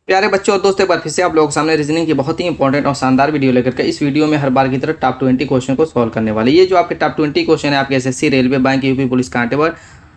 प्यारे बच्चों और दोस्तों, एक बार फिर से आप लोगों के सामने रीजनिंग की बहुत ही इंपॉर्टेंट और शानदार वीडियो लेकर के इस वीडियो में हर बार की तरह टॉप 20 क्वेश्चन को सॉल्व करने वाले। ये जो आपके टॉप 20 क्वेश्चन है आपके SSC, railway, bank, UP police constable,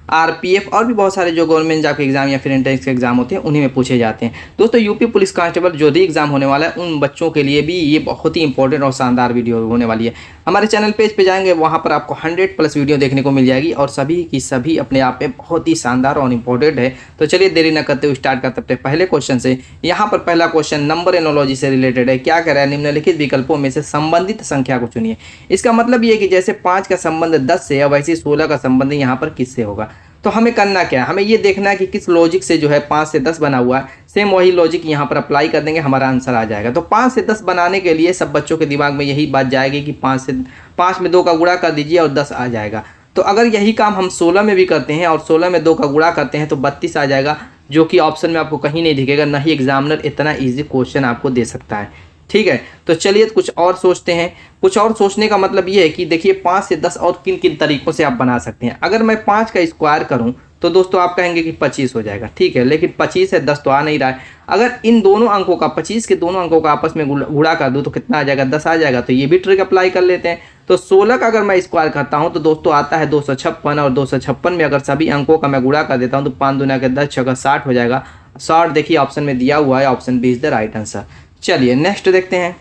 RPF और भी बहुत सारे जो गवर्नमेंट जॉब के एग्जाम या फिर एंट्रेंस के एग्जाम होते हैं उन्हीं में पूछे जाते हैं। दोस्तों, यूपी पुलिस कांस्टेबल जो भी एग्जाम होने वाला है उन बच्चों के लिए भी ये बहुत ही इंपॉर्टेंट और शानदार वीडियो होने वाली है। हमारे चैनल पेज पे जाएंगे, वहाँ पर आपको 100+ वीडियो देखने को मिल जाएगी और सभी की सभी अपने आप में बहुत ही शानदार और इंपॉर्टेंट है। तो चलिए देरी न करते हुए स्टार्ट करते हैं पहले क्वेश्चन से। यहाँ पर पहला क्वेश्चन नंबर एनोलॉजी से रिलेटेड है। क्या कह रहा है, निम्नलिखित विकल्पों में से संबंधित संख्या को चुनिए। इसका मतलब ये है कि जैसे 5 का संबंध 10 से है वैसे 16 का संबंध यहाँ पर किससे होगा। तो हमें करना क्या है, हमें ये देखना है कि किस लॉजिक से जो है 5 से 10 बना हुआ है, सेम वही लॉजिक यहाँ पर अप्लाई कर देंगे, हमारा आंसर आ जाएगा। तो 5 से 10 बनाने के लिए सब बच्चों के दिमाग में यही बात जाएगी कि 5 में 2 का गुणा कर दीजिए और 10 आ जाएगा। तो अगर यही काम हम 16 में भी करते हैं और 16 में 2 का गुणा करते हैं तो 32 आ जाएगा, जो कि ऑप्शन में आपको कहीं नहीं दिखेगा। ना ही एग्जामिनर इतना ईजी क्वेश्चन आपको दे सकता है। ठीक है, तो चलिए कुछ और सोचते हैं। कुछ और सोचने का मतलब ये है कि देखिए 5 से 10 और किन किन तरीकों से आप बना सकते हैं। अगर मैं 5 का स्क्वायर करूं तो दोस्तों आप कहेंगे कि 25 हो जाएगा। ठीक है, लेकिन 25 है 10 तो आ नहीं रहा है। अगर इन दोनों अंकों का 25 के दोनों अंकों का आपस में गुणा कर दूं तो कितना आ जाएगा, 10 आ जाएगा। तो ये भी ट्रिक अप्लाई कर लेते हैं। तो 16 का अगर मैं स्क्वायर करता हूं तो दोस्तों आता है 256 और 256 में अगर सभी अंकों का मैं गुणा कर देता हूं तो 5 दूना के 10 6 60 हो जाएगा। 60 देखिए ऑप्शन में दिया हुआ है, option B is the right answer. चलिए नेक्स्ट देखते हैं।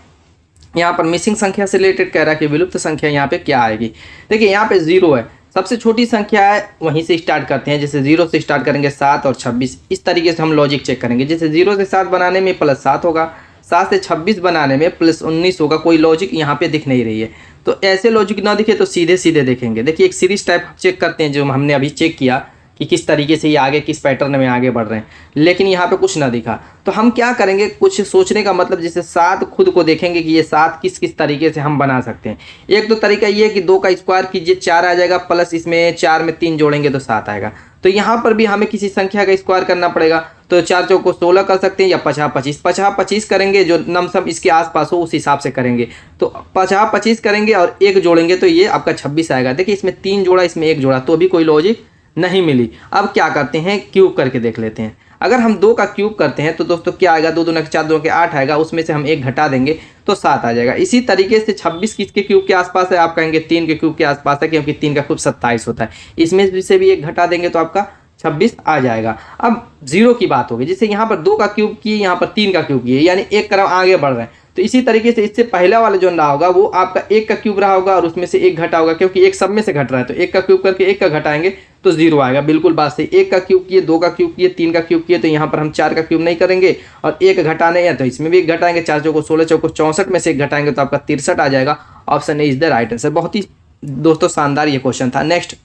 यहाँ पर मिसिंग संख्या से रिलेटेड कह रहा है कि विलुप्त संख्या यहाँ पे क्या आएगी। देखिए यहाँ पे 0 है, सबसे छोटी संख्या है, वहीं से स्टार्ट करते हैं। जैसे 0 से स्टार्ट करेंगे 7 और 26, इस तरीके से हम लॉजिक चेक करेंगे। जैसे 0 से 7 बनाने में +7 होगा, 7 से 26 बनाने में +19 होगा। कोई लॉजिक यहाँ पे दिख नहीं रही है। तो ऐसे लॉजिक ना दिखे तो सीधे सीधे देखेंगे। देखिए एक सीरीज टाइप चेक करते हैं, जो हमने अभी चेक किया कि किस तरीके से ये आगे किस पैटर्न में आगे बढ़ रहे हैं, लेकिन यहाँ पे कुछ ना दिखा। तो हम क्या करेंगे, कुछ सोचने का मतलब जैसे 7 खुद को देखेंगे कि ये 7 किस किस तरीके से हम बना सकते हैं। एक तो तरीका ये है कि 2 का स्क्वायर कीजिए, 4 आ जाएगा, प्लस इसमें 4 में 3 जोड़ेंगे तो 7 आएगा। तो यहाँ पर भी हमें किसी संख्या का स्क्वायर करना पड़ेगा। तो 4 चौक को 16 कर सकते हैं या 50 25 करेंगे, जो नमसम इसके आसपास हो उस हिसाब से करेंगे। तो 50 करेंगे और 1 जोड़ेंगे तो ये आपका 26 आएगा। देखिए इसमें 3 जोड़ा, इसमें 1 जोड़ा, तो भी कोई लॉजिक नहीं मिली। अब क्या करते हैं, क्यूब करके देख लेते हैं। अगर हम 2 का क्यूब करते हैं तो दोस्तों क्या आएगा, 2 दूना के 4 2 के 8 आएगा, उसमें से हम 1 घटा देंगे तो 7 आ जाएगा। इसी तरीके से 26 किसके क्यूब के आसपास है, आप कहेंगे 3 के क्यूब के आसपास है, क्योंकि 3 का क्यूब 27 होता है। इसमें से भी 1 घटा देंगे तो आपका 26 आ जाएगा। अब 0 की बात होगी, जैसे यहाँ पर 2 का क्यूब किए, यहाँ पर 3 का क्यूब किए, यानी 1 कदम आगे बढ़ रहे हैं। तो इसी तरीके से इससे पहला वाला जो रहा होगा वो आपका 1 का क्यूब रहा होगा और उसमें से 1 घटा होगा, क्योंकि 1 सब में से घट रहा है। तो 1 का क्यूब करके 1 का घटाएंगे तो 0 आएगा। बिल्कुल बात सही। 1 का क्यूब किए, 2 का क्यूब किए, 3 का क्यूब किए, तो यहाँ पर हम 4 का क्यूब नहीं करेंगे और 1 घटाने हैं तो इसमें भी 1 घटाएंगे। 4 चौको 16 चौको 64 में से 1 घटाएंगे तो आपका 63 आ जाएगा। Option A is the right answer. बहुत ही दोस्तों शानदार ये क्वेश्चन था। नेक्स्ट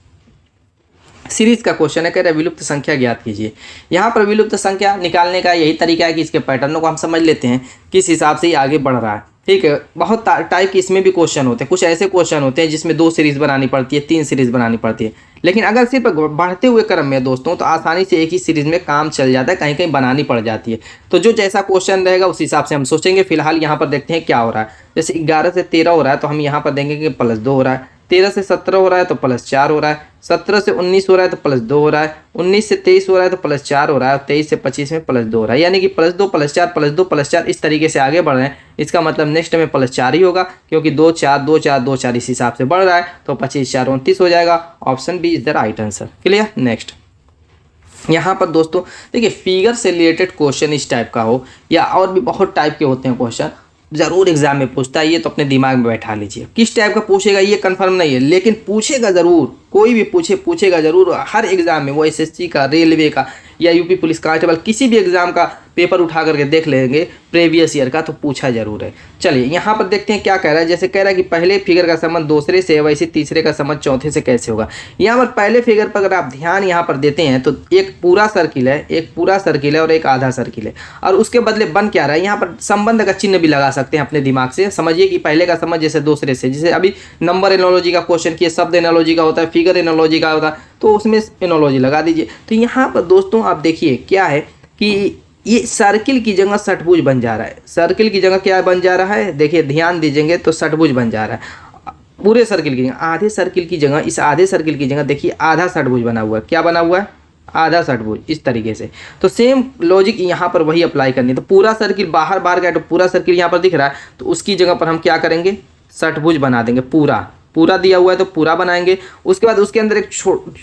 सीरीज का क्वेश्चन है, कह रहे विलुप्त संख्या ज्ञात कीजिए। यहाँ पर विलुप्त संख्या निकालने का यही तरीका है कि इसके पैटर्नों को हम समझ लेते हैं, किस हिसाब से ये आगे बढ़ रहा है। ठीक है, बहुत टाइप के इसमें भी क्वेश्चन होते हैं। कुछ ऐसे क्वेश्चन होते हैं जिसमें 2 सीरीज बनानी पड़ती है, 3 सीरीज बनानी पड़ती है। लेकिन अगर सिर्फ बढ़ते हुए क्रम में दोस्तों तो आसानी से एक ही सीरीज में काम चल जाता है, कहीं कहीं बनानी पड़ जाती है। तो जो जैसा क्वेश्चन रहेगा उस हिसाब से हम सोचेंगे। फिलहाल यहाँ पर देखते हैं क्या हो रहा है। जैसे 11 से 13 हो रहा है तो हम यहाँ पर देंगे कि +2 हो रहा है। 13 से 17 हो रहा है तो +4 हो रहा है। 17 से 19 हो रहा है तो +2 हो रहा है। 19 से 23 हो रहा है तो +4 हो रहा है और 23 से 25 में +2 हो रहा है। यानी कि +2 +4 +2 +4 इस तरीके से आगे बढ़ रहे हैं। इसका मतलब नेक्स्ट में +4 ही होगा, क्योंकि 2 4 2 4 2 4 इस हिसाब से बढ़ रहा है। तो 25 4 29 हो जाएगा। Option B is the right answer. Clear. Next यहाँ पर दोस्तों देखिए फिगर से रिलेटेड क्वेश्चन इस टाइप का हो या और भी बहुत टाइप के होते हैं क्वेश्चन, जरूर एग्जाम में पूछता है। ये तो अपने दिमाग में बैठा लीजिए। किस टाइप का पूछेगा ये कंफर्म नहीं है, लेकिन पूछेगा जरूर। कोई भी पूछेगा जरूर हर एग्जाम में। वो एसएससी का, रेलवे का या यूपी पुलिस कांस्टेबल, किसी भी एग्जाम का पेपर उठा करके देख लेंगे प्रीवियस ईयर का, तो पूछा जरूर है। चलिए यहाँ पर देखते हैं क्या कह रहा है। जैसे कह रहा है कि पहले फिगर का संबंध दूसरे से है, वैसे तीसरे का संबंध चौथे से कैसे होगा। यहाँ पर पहले फिगर पर अगर आप ध्यान यहाँ पर देते हैं तो एक पूरा सर्किल है, एक पूरा सर्किल है और एक आधा सर्किल है, और उसके बदले बन क्या रहा है, यहाँ पर संबंध का चिन्ह भी लगा सकते हैं अपने दिमाग से। समझिए कि पहले का संबंध जैसे दूसरे से, जैसे अभी नंबर एनोलॉजी का क्वेश्चन किया, शब्द एनोलॉजी का होता है, फिगर एनोलॉजी का होता है, तो उसमें एनोलॉजी लगा दीजिए। तो यहाँ पर दोस्तों आप देखिए क्या है कि ये सर्किल की जगह षटभुज बन जा रहा है। सर्किल की जगह क्या बन जा रहा है, देखिए ध्यान दीजिएंगे तो षटभुज बन जा रहा है। पूरे सर्किल की जगह आधे सर्किल की जगह, इस आधे सर्किल की जगह देखिए आधा षटभुज बना हुआ है। क्या बना हुआ है, आधा षटभुज इस तरीके से। तो सेम लॉजिक यहाँ पर वही अप्लाई करनी है। तो पूरा सर्किल बाहर बाहर गया तो पूरा सर्किल यहाँ पर दिख रहा है, तो उसकी जगह पर हम क्या करेंगे, षटभुज बना देंगे। पूरा पूरा दिया हुआ है तो पूरा बनाएंगे। उसके बाद उसके अंदर एक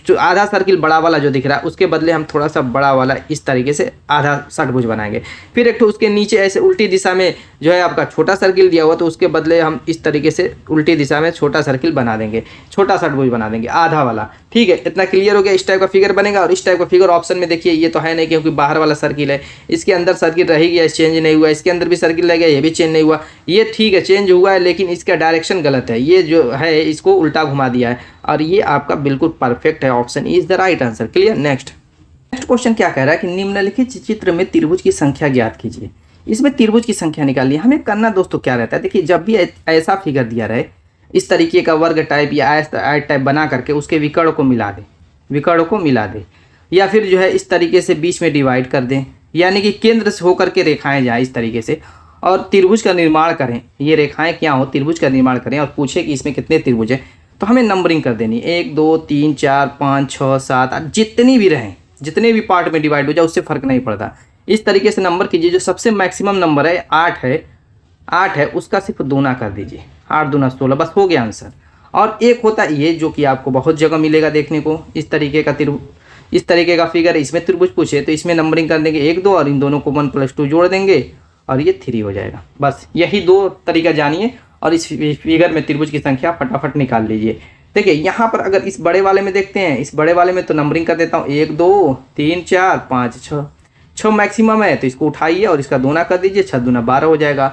जो आधा सर्किल बड़ा वाला जो दिख रहा है उसके बदले हम थोड़ा सा बड़ा वाला इस तरीके से आधा षटभुज बनाएंगे। फिर एक तो उसके नीचे ऐसे उल्टी दिशा में जो है आपका छोटा सर्किल दिया हुआ, तो उसके बदले हम इस तरीके से उल्टी दिशा में छोटा सर्किल बना देंगे, छोटा षटभुज बना देंगे आधा वाला। ठीक है, इतना क्लियर हो गया। इस टाइप का फिगर बनेगा। और इस टाइप का फिगर ऑप्शन में देखिए ये तो है नहीं क्योंकि बाहर वाला सर्किल है, इसके अंदर सर्किल रह गया, चेंज नहीं हुआ, इसके अंदर भी सर्किल रह गया, ये भी चेंज नहीं हुआ। ये ठीक है चेंज हुआ है लेकिन इसका डायरेक्शन गलत है, ये जो है इसको उल्टा घुमा दिया है, और ये आपका बिल्कुल परफेक्ट है। Option is the right answer. Clear. Next question क्या कह रहा है कि निम्नलिखित चित्र में त्रिभुज की संख्या ज्ञात कीजिए। इसमें त्रिभुज की संख्या निकालिए। हमें करना दोस्तों क्या रहता है, देखिए जब भी ऐसा फिगर दिया रहे, इस तरीके का वर्ग टाइप या आयत टाइप बना करके उसके विकर्ण को मिला दे, विकर्ण को मिला दे, या फिर जो है इस तरीके से बीच में डिवाइड कर दें, यानी कि केंद्र से होकर के रेखाएं जाएं इस तरीके से, और त्रिभुज का निर्माण करें। ये रेखाएं क्या हो, त्रिभुज का निर्माण करें और पूछे कि इसमें कितने त्रिभुज है, तो हमें नंबरिंग कर देनी, 1 2 3 4 5 6 7 8, जितनी भी रहें, जितने भी पार्ट में डिवाइड हो जाए उससे फर्क नहीं पड़ता। इस तरीके से नंबर कीजिए। जो सबसे मैक्सिमम नंबर है 8 है, उसका सिर्फ दूना कर दीजिए, 8 दूना 16, बस हो गया आंसर। और एक होता है ये जो कि आपको बहुत जगह मिलेगा देखने को, इस तरीके का त्रिभुज, इस तरीके का फिगर, इसमें त्रिभुज पूछे तो इसमें नंबरिंग कर देंगे 1 2 और इन दोनों को 1 + 2 जोड़ देंगे और ये 3 हो जाएगा। बस यही 2 तरीका जानिए और इस फिगर में त्रिभुज की संख्या फटाफट निकाल लीजिए। देखिए यहाँ पर अगर इस बड़े वाले में देखते हैं, इस बड़े वाले में तो नंबरिंग कर देता हूँ 1 2 3 4 5 6, 6 मैक्सिमम है तो इसको उठाइए और इसका दूना कर दीजिए, 6 दूना 12 हो जाएगा।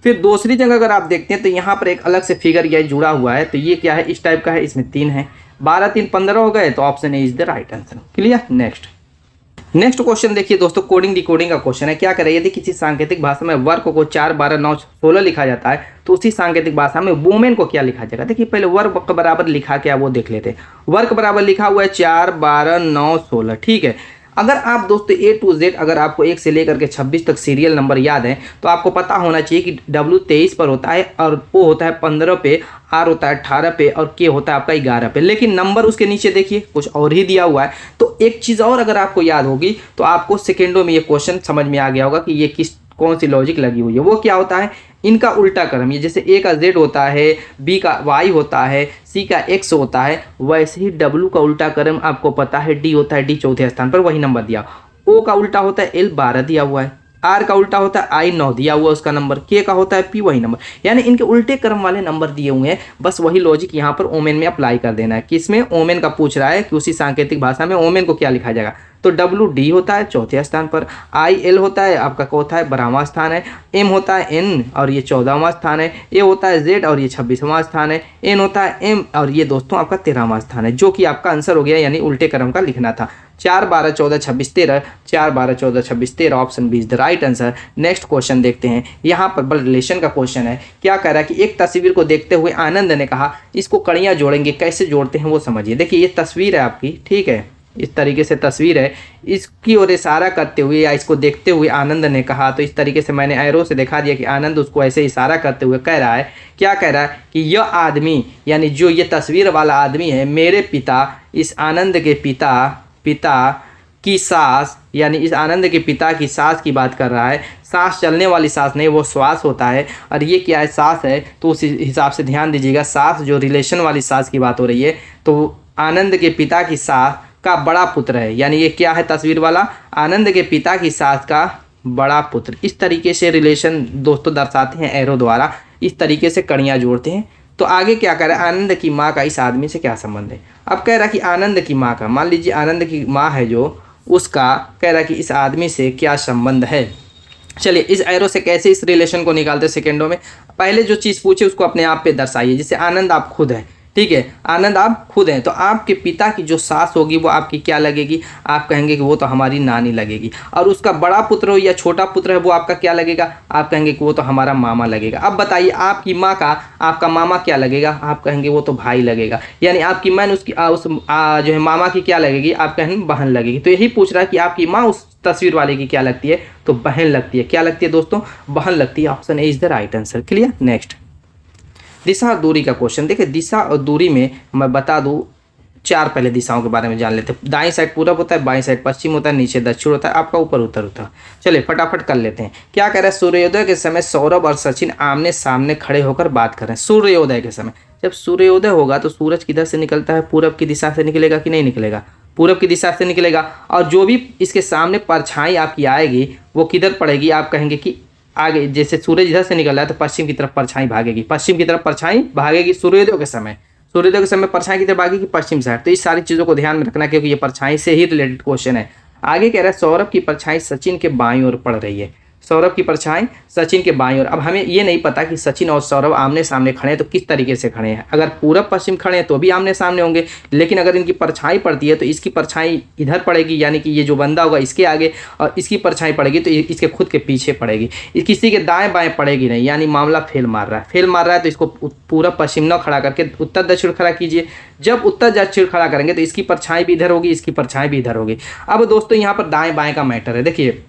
फिर दूसरी जगह अगर आप देखते हैं तो यहाँ पर एक अलग से फिगर यह जुड़ा हुआ है, तो ये क्या है, इस टाइप का है, इसमें 3 है, 12 3 15 हो गए, तो option A is the right answer. Clear. Next question देखिए दोस्तों, कोडिंग डिकोडिंग का क्वेश्चन है। क्या करें, यदि किसी सांकेतिक भाषा में वर्ग को 4 12 9 16 लिखा जाता है तो उसी सांकेतिक भाषा में वुमेन को क्या लिखा जाएगा। देखिए पहले वर्ग के बराबर लिखा क्या वो देख लेते हैं। वर्ग बराबर लिखा हुआ है 4 12 9 16। ठीक है, अगर आप दोस्तों A to Z अगर आपको 1 से लेकर के 26 तक सीरियल नंबर याद है तो आपको पता होना चाहिए कि W 23 पर होता है और O होता है 15 पे, R होता है 18 पे और K होता है आपका 11 पे। लेकिन नंबर उसके नीचे देखिए कुछ और ही दिया हुआ है। तो एक चीज़ और अगर आपको याद होगी तो आपको सेकेंडों में ये क्वेश्चन समझ में आ गया होगा कि ये कौन सी लॉजिक लगी हुई है। वो क्या होता है, इनका उल्टा क्रम। ये जैसे A का Z होता है, B का Y होता है, C का X होता है, वैसे ही W का उल्टा क्रम आपको पता है D होता है, D चौथे स्थान पर वही नंबर दिया। O का उल्टा होता है L 12 दिया हुआ है, R का उल्टा होता है I 9 दिया हुआ उसका नंबर, K का होता है P वही नंबर, यानी इनके उल्टे क्रम वाले नंबर दिए हुए हैं। बस वही लॉजिक यहाँ पर ओमेन में अप्लाई कर देना है। किसमें, ओमेन का पूछ रहा है कि उसी सांकेतिक भाषा में ओमेन को क्या लिखा जाएगा। तो WD होता है चौथे स्थान पर, IL होता है आपका चौथा है 12वां स्थान है, M होता है N और ये 14वां स्थान है, A होता है Z और ये 26वां स्थान है, N होता है M और ये दोस्तों आपका 13वां स्थान है, जो कि आपका आंसर हो गया, यानी उल्टे क्रम का लिखना था। 4 12 14 26 13, 4 12 14 26 13, option B is the right answer. Next question देखते हैं। यहाँ पर ब्लड रिलेशन का क्वेश्चन है। क्या कह रहा है कि एक तस्वीर को देखते हुए आनंद ने कहा इसको कड़ियाँ जोड़ेंगे, कैसे जोड़ते हैं वो समझिए। देखिए ये तस्वीर है आपकी, ठीक है, इस तरीके से तस्वीर है, इसकी ओर इशारा करते हुए या इसको देखते हुए आनंद ने कहा, तो इस तरीके से मैंने एरो से दिखा दिया कि आनंद उसको ऐसे इशारा करते हुए कह रहा है। क्या कह रहा है कि यह आदमी, यानी जो ये तस्वीर वाला आदमी है, मेरे पिता, इस आनंद के पिता की सास, यानी इस आनंद के पिता की सास की बात कर रहा है। सांस चलने वाली सांस नहीं, वो श्वास होता है, और ये क्या है, सांस है। तो उस हिसाब से ध्यान दीजिएगा, सांस जो रिलेशन वाली सांस की बात हो रही है, तो आनंद के पिता की सास का बड़ा पुत्र है, यानी ये क्या है, तस्वीर वाला आनंद के पिता की सास का बड़ा पुत्र। इस तरीके से रिलेशन दोस्तों दर्शाते हैं एरो द्वारा, इस तरीके से कड़ियाँ जोड़ते हैं। तो आगे क्या कह रहा है, आनंद की माँ का इस आदमी से क्या संबंध है। अब कह रहा है कि आनंद की माँ का, मान लीजिए आनंद की माँ है जो, उसका कह रहा है कि इस आदमी से क्या संबंध है। चलिए इस एरो से कैसे इस रिलेशन को निकालते हैं सेकेंडों में। पहले जो चीज़ पूछे उसको अपने आप पे दर्शाइए। जैसे आनंद आप खुद हैं, ठीक है, आनंद आप खुद हैं, तो आपके पिता की जो सास होगी वो आपकी क्या लगेगी, आप कहेंगे कि वो तो हमारी नानी लगेगी। और उसका बड़ा पुत्र हो या छोटा पुत्र है वो आपका क्या लगेगा, आप कहेंगे कि वो तो हमारा मामा लगेगा। अब बताइए आपकी माँ का आपका मामा क्या लगेगा, आप कहेंगे वो तो भाई लगेगा। यानी आपकी माँ उसकी जो है मामा की क्या लगेगी, आप कहेंगे बहन लगेगी। तो यही पूछ रहा है कि आपकी माँ उस तस्वीर वाले की क्या लगती है, तो बहन लगती है। क्या लगती है दोस्तों, बहन लगती है। Option A is the right answer. Clear. Next दिशा और दूरी का क्वेश्चन। देखिए दिशा और दूरी में मैं बता दूं चार पहले दिशाओं के बारे में जान लेते हैं। दाईं साइड पूरब होता है, बाईं साइड पश्चिम होता है, नीचे दक्षिण होता है, आपका ऊपर उत्तर होता है। चलिए फटाफट कर लेते हैं। क्या कह रहा है, सूर्योदय के समय सौरभ और सचिन आमने सामने खड़े होकर बात कर रहे हैं। सूर्योदय के समय, जब सूर्योदय होगा तो सूरज किधर से निकलता है, पूरब की दिशा से निकलेगा कि नहीं निकलेगा, पूरब की दिशा से निकलेगा। और जो भी इसके सामने परछाई आपकी आएगी वो किधर पड़ेगी, आप कहेंगे कि आगे, जैसे सूरज इधर से निकल रहा है तो पश्चिम की तरफ परछाई भागेगी, पश्चिम की तरफ परछाई भागेगी सूर्योदय के समय। सूर्योदय के समय परछाई की तरफ भागेगी पश्चिम साइड। तो इस सारी चीज़ों को ध्यान में रखना क्योंकि ये परछाई से ही रिलेटेड क्वेश्चन है। आगे कह रहा है सौरभ की परछाई सचिन के बाईं ओर पड़ रही है। सौरभ की परछाई सचिन के बाईं ओर। अब हमें ये नहीं पता कि सचिन और सौरभ आमने सामने खड़े हैं तो किस तरीके से खड़े हैं। अगर पूरब पश्चिम खड़े हैं तो भी आमने सामने होंगे, लेकिन अगर इनकी परछाई पड़ती है तो इसकी परछाई इधर पड़ेगी, यानी कि ये जो बंदा होगा इसके आगे, और इसकी परछाई पड़ेगी तो इसके खुद के पीछे पड़ेगी, किसी के दाएं बाएं पड़ेगी नहीं, यानी मामला फेल मार रहा है। फेल मार रहा है तो इसको पूरब पश्चिम न खड़ा करके उत्तर दक्षिण खड़ा कीजिए। जब उत्तर दक्षिण खड़ा करेंगे तो इसकी परछाई भी इधर होगी, इसकी परछाई भी इधर होगी। अब दोस्तों यहाँ पर दाएं बाएं का मैटर है। देखिए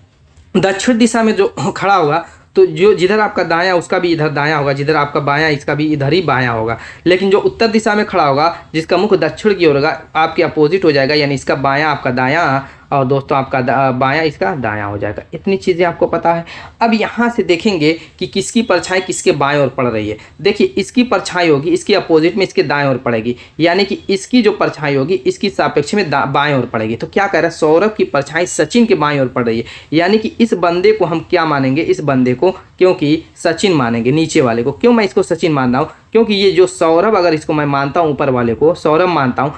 दक्षिण दिशा में जो खड़ा होगा तो जो जिधर आपका दायां उसका भी इधर दायां होगा, जिधर आपका बायां इसका भी इधर ही बायां होगा। लेकिन जो उत्तर दिशा में खड़ा होगा जिसका मुख दक्षिण की ओर होगा आपके अपोजिट हो जाएगा, यानी इसका बायां आपका दायां और दोस्तों आपका बायां इसका दायां हो जाएगा। इतनी चीज़ें आपको पता है। अब यहाँ से देखेंगे कि किसकी परछाई किसके बाएं ओर पड़ रही है। देखिए इसकी परछाई होगी इसके अपोजिट में इसके दाएं ओर पड़ेगी, यानी कि इसकी जो परछाई होगी इसकी सापेक्ष में बाएं ओर पड़ेगी। तो क्या कह रहा है, सौरभ की परछाई सचिन के बाएं ओर पड़ रही है, यानी कि इस बंदे को हम क्या मानेंगे, इस बंदे को क्योंकि सचिन मानेंगे, नीचे वाले को। क्यों मैं इसको सचिन मान रहा हूँ, क्योंकि ये जो सौरभ, अगर इसको मैं मानता हूँ ऊपर वाले को सौरभ मानता हूँ,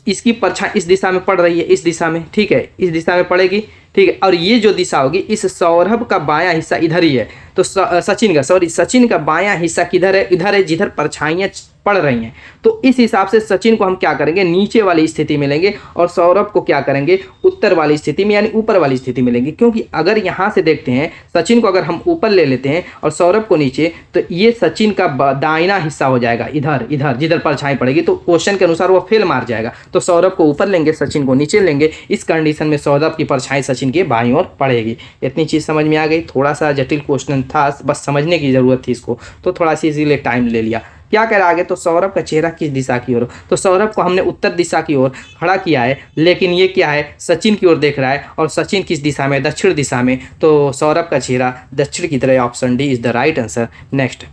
इसकी परछाई इस दिशा में पड़ रही है, इस दिशा में, ठीक है, इस दिशा में पड़ेगी, ठीक है। और ये जो दिशा होगी इस सौरभ का बायां हिस्सा इधर ही है, तो सचिन का बायां हिस्सा किधर है, इधर है, जिधर परछाइयाँ पड़ रही हैं। तो इस हिसाब से सचिन को हम क्या करेंगे, नीचे वाली स्थिति में लेंगे, और सौरभ को क्या करेंगे, उत्तर वाली स्थिति में यानी ऊपर वाली स्थिति में लेंगे। क्योंकि अगर यहाँ से देखते हैं सचिन को अगर हम ऊपर ले लेते हैं और सौरभ को नीचे, तो ये सचिन का दाहिना हिस्सा हो जाएगा, इधर इधर जिधर परछाई पड़ेगी। तो क्वेश्चन के अनुसार वो फेल मार जाएगा। तो सौरभ को ऊपर लेंगे, सचिन को नीचे लेंगे। इस कंडीशन में सौरभ की परछाई सचिन के बाईं ओर पड़ेगी। इतनी चीज़ समझ में आ गई। थोड़ा सा जटिल क्वेश्चन था, बस समझने की ज़रूरत थी इसको, तो थोड़ा सी इसीलिए टाइम ले लिया। क्या कह रहा है आगे, तो सौरभ का चेहरा किस दिशा की ओर, तो सौरभ को हमने उत्तर दिशा की ओर खड़ा किया है, लेकिन ये क्या है, सचिन की ओर देख रहा है, और सचिन किस दिशा में, दक्षिण दिशा में। तो सौरभ का चेहरा दक्षिण की तरह, option D is the right answer. Next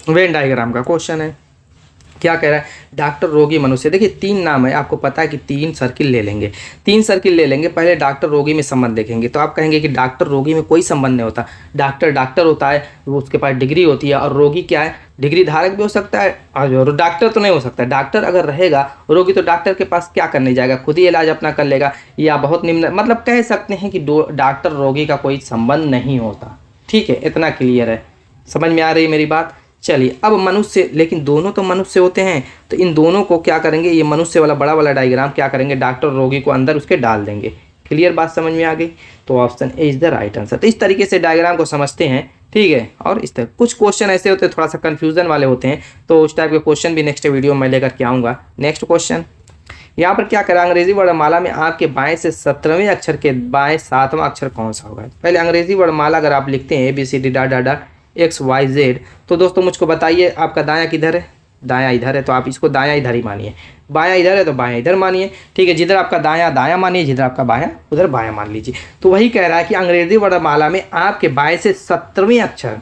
Venn diagram का क्वेश्चन है। क्या कह रहा है, डॉक्टर रोगी मनुष्य। देखिए 3 नाम है, आपको पता है कि 3 सर्किल ले लेंगे, 3 सर्किल ले लेंगे। पहले डॉक्टर रोगी में संबंध देखेंगे, तो आप कहेंगे कि डॉक्टर रोगी में कोई संबंध नहीं होता। डॉक्टर होता है, वो उसके पास डिग्री होती है, और रोगी क्या है, डिग्री धारक भी हो सकता है और डॉक्टर तो नहीं हो सकता। डॉक्टर अगर रहेगा, रोगी तो डॉक्टर के पास क्या करने जाएगा, खुद ही इलाज अपना कर लेगा, या बहुत निम्न, मतलब कह सकते हैं कि डॉक्टर रोगी का कोई संबंध नहीं होता। ठीक है, इतना क्लियर है, समझ में आ रही है मेरी बात। चलिए अब मनुष्य, लेकिन दोनों तो मनुष्य होते हैं, तो इन दोनों को क्या करेंगे, ये मनुष्य वाला बड़ा वाला डायग्राम क्या करेंगे, डॉक्टर रोगी को अंदर उसके डाल देंगे। क्लियर बात समझ में आ गई, तो option A is the right answer. तो इस तरीके से डायग्राम को समझते हैं, ठीक है। और इस तरह कुछ क्वेश्चन ऐसे होते हैं थोड़ा सा कन्फ्यूजन वाले होते हैं, तो उस टाइप के क्वेश्चन भी नेक्स्ट वीडियो में लेकर के आऊँगा। नेक्स्ट क्वेश्चन यहाँ पर क्या करें, अंग्रेजी वर्णमाला में आपके बाएं से 17वें अक्षर के बाएं 7वां अक्षर कौन सा होगा। पहले अंग्रेजी वर्णमाला अगर आप लिखते हैं ABCD डा XYZ, तो दोस्तों मुझको बताइए आपका दायां किधर है, दायां इधर है, तो आप इसको दायां इधर ही मानिए। बायां इधर है तो बायां इधर मानिए, ठीक है। जिधर आपका दायां दायां मानिए, जिधर आपका बायां उधर बायां मान लीजिए। तो वही कह रहा है कि अंग्रेजी वर्णमाला में आपके बाएं से 17वें अक्षर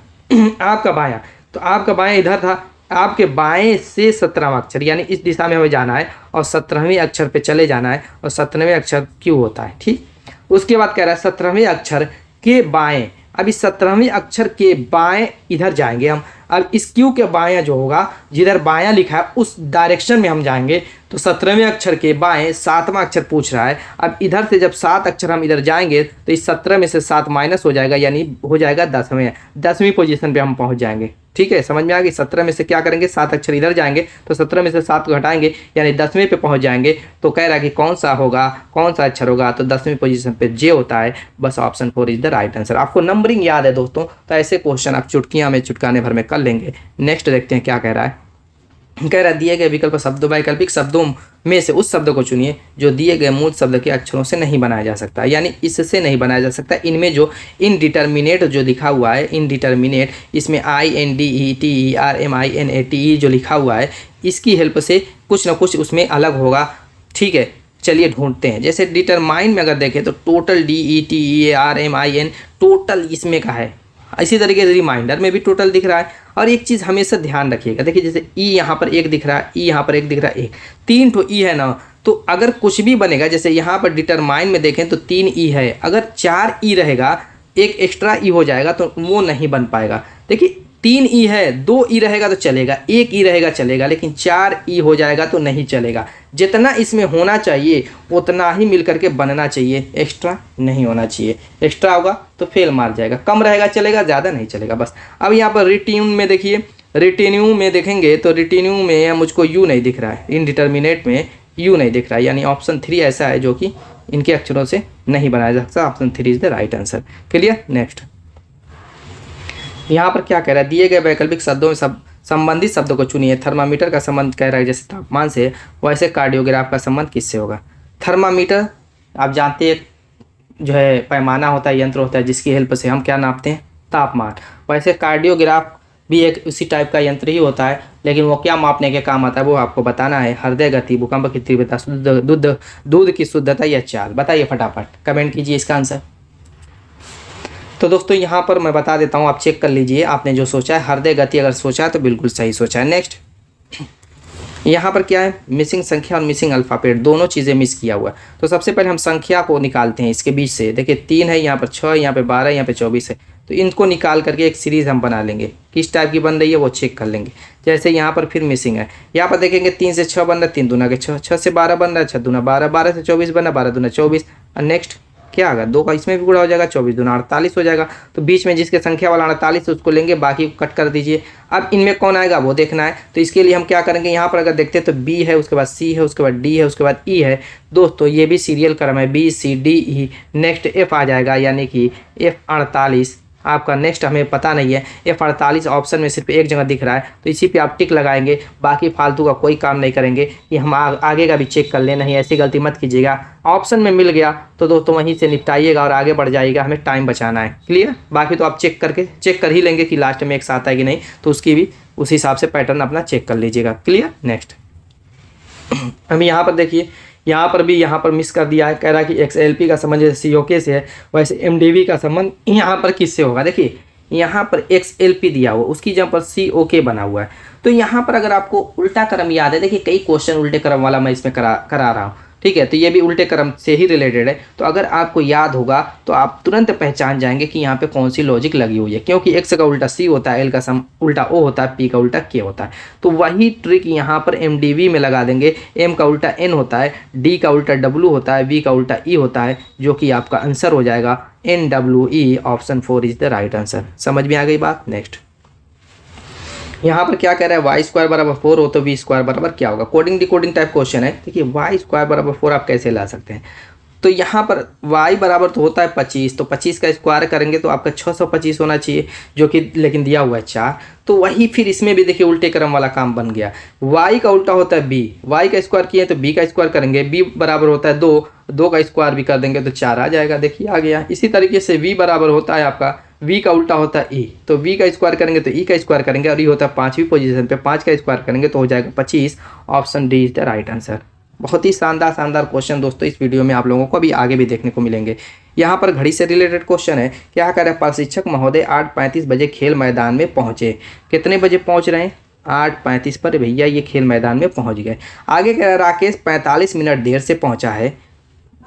आपका बायां, तो आपका बायां इधर था, आपके बाएं से 17वां अक्षर, यानी इस दिशा में हमें जाना है और 17वें अक्षर पे चले जाना है, और 17वें अक्षर क्यों होता है, ठीक। उसके बाद कह रहा है 17वें अक्षर के बाएं, अब इस 17वें अक्षर के बाएं इधर जाएंगे हम। अब इस क्यू के बायां जो होगा, जिधर बायां लिखा है उस डायरेक्शन में हम जाएंगे। तो 17वें अक्षर के बाएं 7वां अक्षर पूछ रहा है। अब इधर से जब 7 अक्षर हम इधर जाएंगे तो इस 17 में से 7 माइनस हो जाएगा, यानी हो जाएगा 10वीं पोजीशन पे हम पहुंच जाएंगे। ठीक है, समझ में आ गई। 17 में से क्या करेंगे, 7 अक्षर इधर जाएंगे, तो 17 में से 7 को घटाएंगे, यानी 10वें पे पहुंच जाएंगे। तो कह रहा है कि कौन सा होगा, कौन सा अक्षर होगा, तो 10वीं पोजीशन पे जे होता है। बस option 4 is the right answer. आपको नंबरिंग याद है दोस्तों, तो ऐसे क्वेश्चन आप चुटकियाँ में चुटकाने भर में कर लेंगे। नेक्स्ट देखते हैं क्या कह रहा है। कह रहा दिए गए विकल्प शब्दों वैकल्पिक शब्दों में से उस शब्द को चुनिए जो दिए गए मूल शब्द के अक्षरों से नहीं बनाया जा सकता, यानी इससे नहीं बनाया जा सकता। इनमें जो इनडिटर्मिनेट जो लिखा हुआ है, इनडिटर्मिनेट, इसमें INDETERMINATE जो लिखा हुआ है, इसकी हेल्प से कुछ ना कुछ उसमें अलग होगा। ठीक है, चलिए ढूंढते हैं। जैसे डिटरमाइन में अगर देखें तो टोटल DETERMIN टोटल इसमें का है। इसी तरीके से रिमाइंडर में भी टोटल दिख रहा है। और एक चीज़ हमेशा ध्यान रखिएगा, देखिए जैसे ई यहाँ पर एक दिख रहा है, ई यहाँ पर एक दिख रहा है, एक 3 ठो ई है ना, तो अगर कुछ भी बनेगा, जैसे यहाँ पर डिटरमाइन में देखें तो 3 ई है, अगर 4 ई रहेगा, एक एक्स्ट्रा ई हो जाएगा तो वो नहीं बन पाएगा। देखिए 3 ई है, 2 ई रहेगा तो चलेगा, 1 ई रहेगा चलेगा, लेकिन 4 ई हो जाएगा तो नहीं चलेगा। जितना इसमें होना चाहिए उतना ही मिल करके बनना चाहिए, एक्स्ट्रा नहीं होना चाहिए। एक्स्ट्रा होगा तो फेल मार जाएगा, कम रहेगा चलेगा, ज़्यादा नहीं चलेगा बस। अब यहाँ पर रिट्यून में देखिए, रिटेन्यू में देखेंगे तो रिटेन्यू में मुझको यू नहीं दिख रहा है, इनडिटर्मिनेट में यू नहीं दिख रहा है, यानी ऑप्शन 3 ऐसा है जो कि इनके अक्षरों से नहीं बनाया जा सकता। Option 3 is the right answer. Clear. Next यहाँ पर क्या कह रहा है, दिए गए वैकल्पिक शब्दों में संबंधित शब्दों को चुनिए। थर्मामीटर का संबंध कह रहा है जैसे तापमान से, वैसे कार्डियोग्राफ का संबंध किससे होगा। थर्मामीटर आप जानते हैं जो है पैमाना होता है, यंत्र होता है जिसकी हेल्प से हम क्या नापते हैं, तापमान। वैसे कार्डियोग्राफ भी एक उसी टाइप का यंत्र ही होता है, लेकिन वो क्या मापने के काम आता है वो आपको बताना है। हृदय गति, भूकंप की तीव्रता, दूध की शुद्धता या चाल। बताइए फटाफट, कमेंट कीजिए इसका आंसर। तो दोस्तों यहाँ पर मैं बता देता हूँ, आप चेक कर लीजिए आपने जो सोचा है, हृदय गति अगर सोचा है तो बिल्कुल सही सोचा है। नेक्स्ट यहाँ पर क्या है, मिसिंग संख्या और मिसिंग अल्फ़ाबेट दोनों चीज़ें मिस किया हुआ है। तो सबसे पहले हम संख्या को निकालते हैं इसके बीच से। देखिए 3 है, यहाँ पर 6, यहाँ पे 12, यहाँ पे 24 है, तो इनको निकाल करके एक सीरीज़ हम बना लेंगे। किस टाइप की बन रही है वो चेक कर लेंगे। जैसे यहाँ पर फिर मिसिंग है, यहाँ पर देखेंगे 3 से 6 बन रहा है, 3 दूना के 6, 6 से 12 बन रहा है, 6 दूना 12, 12 से 24 बन रहा है, 12 दूना 24। और नेक्स्ट क्या आएगा, 2 का इसमें भी गुणा हो जाएगा, 24 दूना 48 हो जाएगा। तो बीच में जिसके संख्या वाला 48 उसको लेंगे, बाकी को कट कर दीजिए। अब इनमें कौन आएगा वो देखना है, तो इसके लिए हम क्या करेंगे, यहाँ पर अगर देखते हैं तो B है, उसके बाद C है, उसके बाद D है, उसके बाद E है। दोस्तों ये भी सीरियल क्रम है, B C D E, next F आ जाएगा, यानी कि F48 आपका। नेक्स्ट हमें पता नहीं है, F48 ऑप्शन में सिर्फ एक जगह दिख रहा है, तो इसी पे आप टिक लगाएंगे, बाकी फालतू का कोई काम नहीं करेंगे कि हम आगे का भी चेक कर लें। नहीं, ऐसी गलती मत कीजिएगा। ऑप्शन में मिल गया तो दोस्तों वहीं से निपटाइएगा और आगे बढ़ जाइएगा, हमें टाइम बचाना है। क्लियर। बाकी तो आप चेक कर ही लेंगे कि लास्ट में एक साथ है कि नहीं, तो उसकी भी उसी हिसाब से पैटर्न अपना चेक कर लीजिएगा। क्लियर। नेक्स्ट हम यहाँ पर देखिए, यहाँ पर भी यहाँ पर मिस कर दिया है, कह रहा है कि XLP का संबंध जैसे COK से है, वैसे MDV का संबंध यहाँ पर किससे होगा। देखिए यहाँ पर XLP दिया हुआ, उसकी जगह पर COK बना हुआ है। तो यहाँ पर अगर आपको उल्टा क्रम याद है, देखिए कई क्वेश्चन उल्टे क्रम वाला मैं इसमें करा रहा हूँ, ठीक है, तो ये भी उल्टे क्रम से ही रिलेटेड है। तो अगर आपको याद होगा तो आप तुरंत पहचान जाएंगे कि यहाँ पे कौन सी लॉजिक लगी हुई है, क्योंकि X का उल्टा C होता है, L का उल्टा O होता है, P का उल्टा K होता है। तो वही ट्रिक यहाँ पर MDV में लगा देंगे। M का उल्टा N होता है, D का उल्टा W होता है, V का उल्टा E होता है, जो कि आपका आंसर हो जाएगा NWE। Option 4 is the right answer. समझ में आ गई बात। नेक्स्ट यहाँ पर क्या कह रहा है, वाई स्क्वायर बराबर 4 हो तो वी स्क्वायर बराबर क्या होगा। कोडिंग डिकोडिंग टाइप क्वेश्चन है। देखिए वाई स्क्वायर बराबर 4 आप कैसे ला सकते हैं, तो यहाँ पर y बराबर तो होता है 25, तो 25 का स्क्वायर करेंगे तो आपका 625 होना चाहिए, जो कि लेकिन दिया हुआ है 4। तो वही फिर इसमें भी देखिए उल्टे क्रम वाला काम बन गया। y का उल्टा होता है b, y का स्क्वायर किए तो b का स्क्वायर करेंगे, b बराबर होता है 2, 2 का स्क्वायर भी कर देंगे तो 4 आ जाएगा। देखिए आ गया। इसी तरीके से v बराबर होता है आपका, v का उल्टा होता है e, तो v का स्क्वायर करेंगे तो e का स्क्वायर करेंगे, और ये होता है 5वीं पोजीशन पे, 5 का स्क्वायर करेंगे तो हो जाएगा 25। Option D is the right answer. बहुत ही शानदार क्वेश्चन दोस्तों इस वीडियो में आप लोगों को अभी आगे भी देखने को मिलेंगे। यहाँ पर घड़ी से रिलेटेड क्वेश्चन है। क्या कह रहे हैं, प्रशिक्षक महोदय 8:35 बजे खेल मैदान में पहुँचे। कितने बजे पहुँच रहे हैं, 8:35 पर भैया ये खेल मैदान में पहुँच गए। आगे कह रहा है राकेश 45 मिनट देर से पहुँचा है।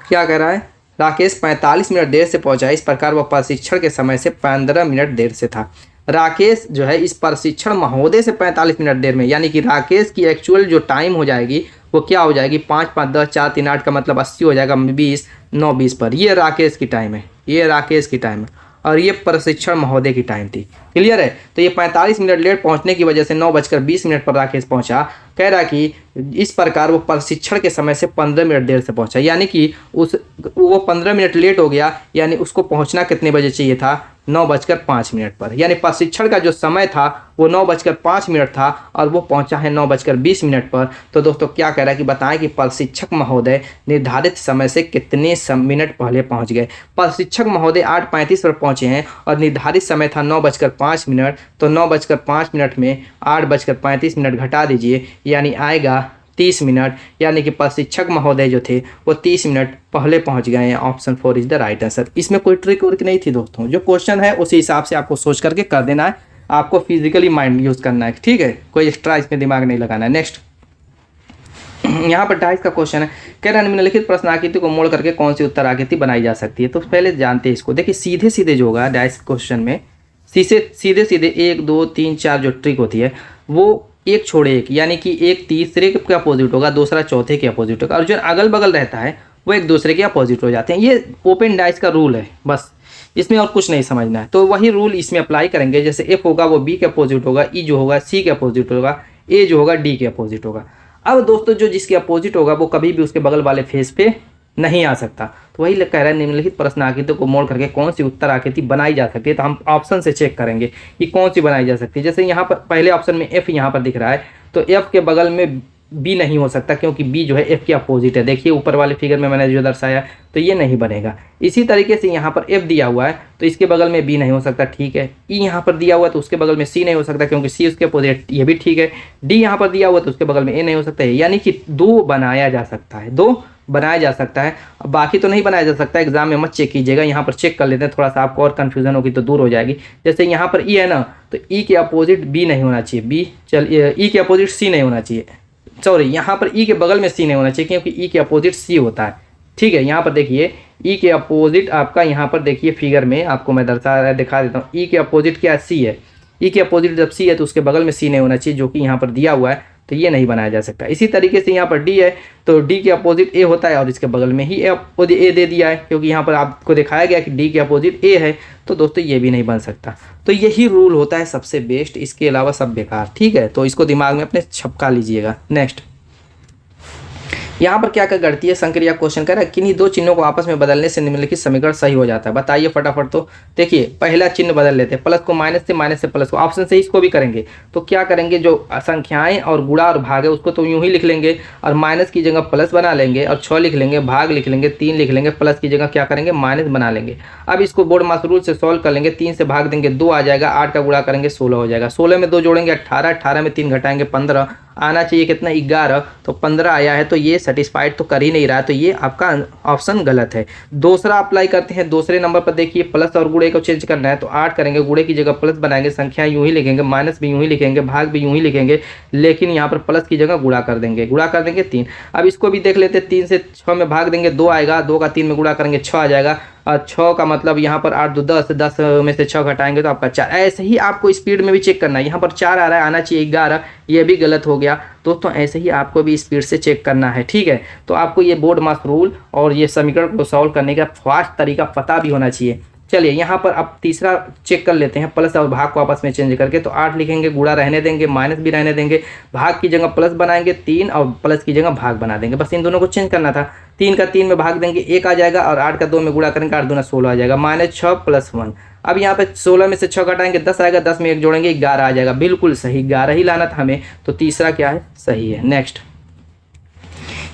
क्या कह रहा है, राकेश 45 मिनट देर से पहुँचा है, इस प्रकार वह प्रशिक्षण के समय से 15 मिनट देर से था। राकेश जो है इस प्रशिक्षण महोदय से 45 मिनट देर में, यानी कि राकेश की एक्चुअल जो टाइम हो जाएगी वो क्या हो जाएगी, 5 5 10 4 3 8 का मतलब 80 हो जाएगा 20 9 20 पर। ये राकेश की टाइम है, ये राकेश की टाइम है, और ये प्रशिक्षण महोदय की टाइम थी। क्लियर है। तो ये 45 मिनट लेट पहुंचने की वजह से 9:20 पर राकेश पहुंचा। कह रहा कि इस प्रकार वो प्रशिक्षण के समय से 15 मिनट देर से पहुंचा, यानी कि वो 15 मिनट लेट हो गया, यानी उसको पहुंचना कितने बजे चाहिए था, 9:05 पर। यानी प्रशिक्षण का जो समय था वो 9:05 था और वो पहुंचा है 9:20 पर। तो दोस्तों क्या कह रहा है कि बताएं कि प्रशिक्षक महोदय निर्धारित समय से कितने मिनट पहले पहुंच गए। प्रशिक्षक महोदय 8:35 पर पहुंचे हैं और निर्धारित समय था 9:05, तो 9:05 में 8:35 घटा दीजिए, यानी आएगा 30 मिनट, यानी कि प्रशिक्षक महोदय जो थे वो 30 मिनट पहले पहुंच गए हैं। Option 4 is the right answer. इसमें कोई ट्रिक वर्क नहीं थी दोस्तों, जो क्वेश्चन है उसी हिसाब से आपको सोच करके कर देना है, आपको फिजिकली माइंड यूज करना है, ठीक है, कोई एक्स्ट्रा इसमें दिमाग नहीं लगाना है। नेक्स्ट यहाँ पर 28 का क्वेश्चन है, कह रहा है निम्नलिखित प्रश्न आकृति को मोड़ करके कौन सी उत्तर आकृति बनाई जा सकती है। तो पहले जानते हैं इसको। देखिए सीधे सीधे जो होगा 28 क्वेश्चन में सीधे सीधे 1 2 3 4 जो ट्रिक होती है वो एक छोड़े एक, यानी कि एक तीसरे के अपोजिट होगा, दूसरा चौथे के अपोजिट होगा, और जो अगल बगल रहता है वो एक दूसरे के अपोजिट हो जाते हैं। ये ओपन डाइस का रूल है, बस इसमें और कुछ नहीं समझना है। तो वही रूल इसमें अप्लाई करेंगे। जैसे एफ होगा वो बी के अपोजिट होगा, ई जो होगा सी के अपोजिट होगा, ए जो होगा डी के अपोजिट होगा। अब दोस्तों जो जिसके अपोजिट होगा वो कभी भी उसके बगल वाले फेस पे नहीं आ सकता। तो वही कह रहा है निम्नलिखित प्रश्न आकृति को मोड़ करके कौन सी उत्तर आकृति बनाई जा सकती है। तो हम ऑप्शन से चेक करेंगे कि कौन सी बनाई जा सकती है। जैसे यहाँ पर पहले ऑप्शन में एफ यहाँ पर दिख रहा है, तो एफ के बगल में बी नहीं हो सकता, क्योंकि बी जो है एफ के अपोजिट है। देखिए ऊपर वाले फिगर में मैंने जो दर्शाया, तो ये नहीं बनेगा। इसी तरीके से यहाँ पर एफ दिया हुआ है तो इसके बगल में बी नहीं हो सकता, ठीक है। ई यहाँ पर दिया हुआ है तो उसके बगल में सी नहीं हो सकता, क्योंकि सी उसके अपोजिट, ये भी ठीक है। डी यहाँ पर दिया हुआ तो उसके बगल में ए नहीं हो सकता है। यानी कि 2 बनाया जा सकता है, 2 बनाया जा सकता है, बाकी तो नहीं बनाया जा सकता। एग्जाम में मत चेक कीजिएगा, यहाँ पर चेक कर लेते हैं, थोड़ा सा आपको और कन्फ्यूजन होगी तो दूर हो जाएगी। जैसे यहाँ पर ई है ना, तो ई के अपोजिट बी नहीं होना चाहिए, बी चलिए ई के अपोजिट सी नहीं होना चाहिए, सॉरी यहाँ पर ई के बगल में सी नहीं होना चाहिए, क्योंकि ई के अपोजिट सी होता है, ठीक है। यहाँ पर देखिए ई के अपोजिट आपका, यहाँ पर देखिए फिगर में आपको मैं दिखा देता हूँ। ई के अपोजिट क्या सी है, ई के अपोजिट जब सी है तो उसके बगल में सी नहीं होना चाहिए, जो कि यहाँ पर दिया हुआ है, तो ये नहीं बनाया जा सकता। इसी तरीके से यहाँ पर डी है तो डी के अपोजिट ए होता है और इसके बगल में ही ए दे दिया है, क्योंकि यहाँ पर आपको दिखाया गया कि डी के अपोजिट ए है, तो दोस्तों ये भी नहीं बन सकता। तो यही रूल होता है सबसे बेस्ट, इसके अलावा सब बेकार, ठीक है। तो इसको दिमाग में अपने छपका लीजिएगा। नेक्स्ट यहाँ पर क्या क्या करती है संक्रिया क्वेश्चन कर रहा है, किन्हीं 2 चिन्हों को आपस में बदलने से निम्नलिखित समीकरण सही हो जाता है। बताइए फटाफट। तो देखिए पहला चिन्ह बदल लेते हैं, प्लस को माइनस से, माइनस से प्लस को, ऑप्शन से इसको भी करेंगे। तो क्या करेंगे, जो संख्याएं और गुणा और भाग है उसको तो यूं ही लिख लेंगे और माइनस की जगह प्लस बना लेंगे और 6 लिख लेंगे, भाग लिख लेंगे 3 लिख लेंगे, प्लस की जगह क्या करेंगे माइनस बना लेंगे। अब इसको बोर्ड मास रूल से सॉल्व कर लेंगे, 3 से भाग देंगे 2 आ जाएगा, 8 का गुणा करेंगे 16 हो जाएगा, 16 में 2 जोड़ेंगे 18, 18 में 3 घटाएंगे 15, आना चाहिए कितना 11, तो 15 आया है। तो ये सेटिस्फाइड तो कर ही नहीं रहा है, तो ये आपका ऑप्शन गलत है। दूसरा अप्लाई करते हैं, दूसरे नंबर पर देखिए प्लस और गुणे को चेंज करना है, तो 8 करेंगे, गुणे की जगह प्लस बनाएंगे, संख्या यूं ही लिखेंगे, माइनस भी यूं ही लिखेंगे, भाग भी यूं ही लिखेंगे, लेकिन यहाँ पर प्लस की जगह गुणा कर देंगे, 3। अब इसको भी देख लेते हैं, 3 से 6 में भाग देंगे 2 आएगा, 2 का 3 में गुणा करेंगे 6 आ जाएगा, और 6 का मतलब यहाँ पर 8 2 10, 10 में से 6 घटाएंगे तो आपका 4। ऐसे ही आपको स्पीड में भी चेक करना है, यहाँ पर 4 आ रहा है, आना चाहिए 11, ये भी गलत हो गया दोस्तों। ऐसे ही आपको भी स्पीड से चेक करना है, ठीक है। तो आपको ये बोर्ड मास रूल और ये समीकरण को सॉल्व करने का फास्ट तरीका पता भी होना चाहिए। चलिए यहाँ पर अब तीसरा चेक कर लेते हैं, प्लस और भाग को आपस में चेंज करके। तो 8 लिखेंगे, गुणा रहने देंगे, माइनस भी रहने देंगे, भाग की जगह प्लस बनाएंगे 3 और प्लस की जगह भाग बना देंगे, बस इन दोनों को चेंज करना था। 3 का 3 में भाग देंगे 1 आ जाएगा और 8 का 2 में गुणा करेंगे 8 दूना 16 आ जाएगा, -6 + 1। अब यहाँ पे 16 में से 6 घटाएंगे 10 आएगा, 10 में 1 जोड़ेंगे 11 आ जाएगा, बिल्कुल सही, 11 ही लाना था हमें, तो तीसरा क्या है सही है। नेक्स्ट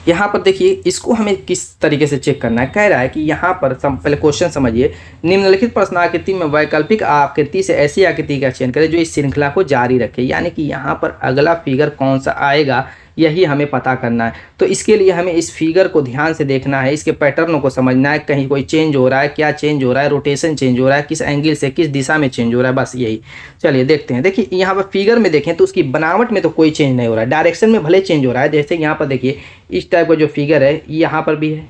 यहाँ पर देखिए इसको हमें किस तरीके से चेक करना है, कह रहा है कि यहाँ पर पहले क्वेश्चन समझिए, निम्नलिखित प्रश्न आकृति में वैकल्पिक आकृति से ऐसी आकृति का चयन करें जो इस श्रृंखला को जारी रखे। यानी कि यहाँ पर अगला फिगर कौन सा आएगा यही हमें पता करना है। तो इसके लिए हमें इस फिगर को ध्यान से देखना है, इसके पैटर्नों को समझना है, कहीं कोई चेंज हो रहा है, क्या चेंज हो रहा है, रोटेशन चेंज हो रहा है, किस एंगल से किस दिशा में चेंज हो रहा है, बस यही। चलिए देखते हैं। देखिए यहाँ पर फिगर में देखें तो उसकी बनावट में तो कोई चेंज नहीं हो रहा है, डायरेक्शन में भले चेंज हो रहा है। जैसे यहाँ पर देखिए इस टाइप का जो फिगर है यहाँ पर भी है,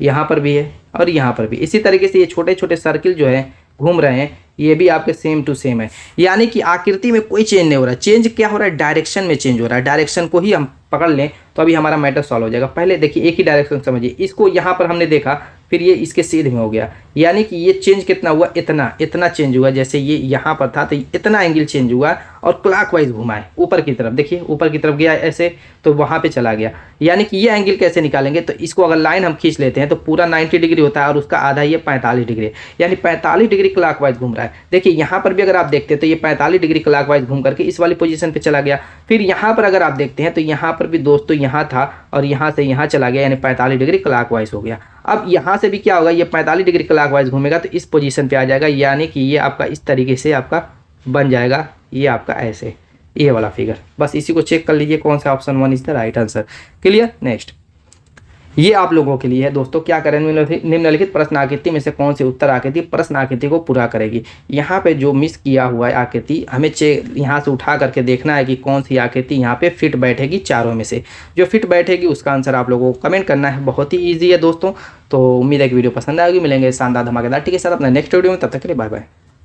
यहाँ पर भी है और यहाँ पर भी। इसी तरीके से ये छोटे छोटे सर्किल जो है घूम रहे हैं, ये भी आपके सेम टू सेम है। यानी कि आकृति में कोई चेंज नहीं हो रहा है। चेंज क्या हो रहा है, डायरेक्शन में चेंज हो रहा है। डायरेक्शन को ही हम पकड़ लें तो अभी हमारा मैटर सॉल्व हो जाएगा। पहले देखिए एक ही डायरेक्शन समझिए, इसको यहाँ पर हमने देखा फिर ये इसके सीध में हो गया, यानी कि ये चेंज कितना हुआ, इतना चेंज हुआ। जैसे ये यहाँ पर था तो इतना एंगल चेंज हुआ और क्लॉकवाइज घुमा है ऊपर की तरफ, देखिए ऊपर की तरफ गया ऐसे तो वहाँ पे चला गया। यानी कि ये एंगल कैसे निकालेंगे, तो इसको अगर लाइन हम खींच लेते हैं तो पूरा 90 डिग्री होता है और उसका आधा ये 45 डिग्री, यानी 45 डिग्री क्लॉकवाइज घूम रहा है। देखिए यहाँ पर भी अगर आप देखते हैं तो ये 45 डिग्री क्लॉकवाइज घूम करके इस वाली पोजीशन पे चला गया। फिर यहाँ पर अगर आप देखते हैं तो यहाँ पर भी दोस्तों यहाँ था और यहाँ से यहाँ चला गया, यानी 45 डिग्री क्लॉकवाइज हो गया। अब यहाँ से भी क्या होगा, ये 45 डिग्री क्लॉकवाइज घूमेगा तो इस पोजीशन पे आ जाएगा, यानी कि ये आपका इस तरीके से आपका बन जाएगा, ये आपका ऐसे ये वाला फिगर। बस इसी को चेक कर लीजिए कौन सा option 1 is the right answer. Clear. Next, ये आप लोगों के लिए है दोस्तों, क्या करें, निम्नलिखित प्रश्न आकृति में से कौन सी उत्तर आकृति प्रश्न आकृति को पूरा करेगी। यहाँ पे जो मिस किया हुआ है आकृति हमें यहाँ से उठा करके देखना है कि कौन सी आकृति यहाँ पे फिट बैठेगी, चारों में से जो फिट बैठेगी उसका आंसर आप लोगों को कमेंट करना है। बहुत ही ईजी है दोस्तों। तो उम्मीद है कि वीडियो पसंद आएगी। मिलेंगे शानदार धमाकेदार टिक के साथ अपना नेक्स्ट वीडियो में, तब तक के लिए बाय बाय।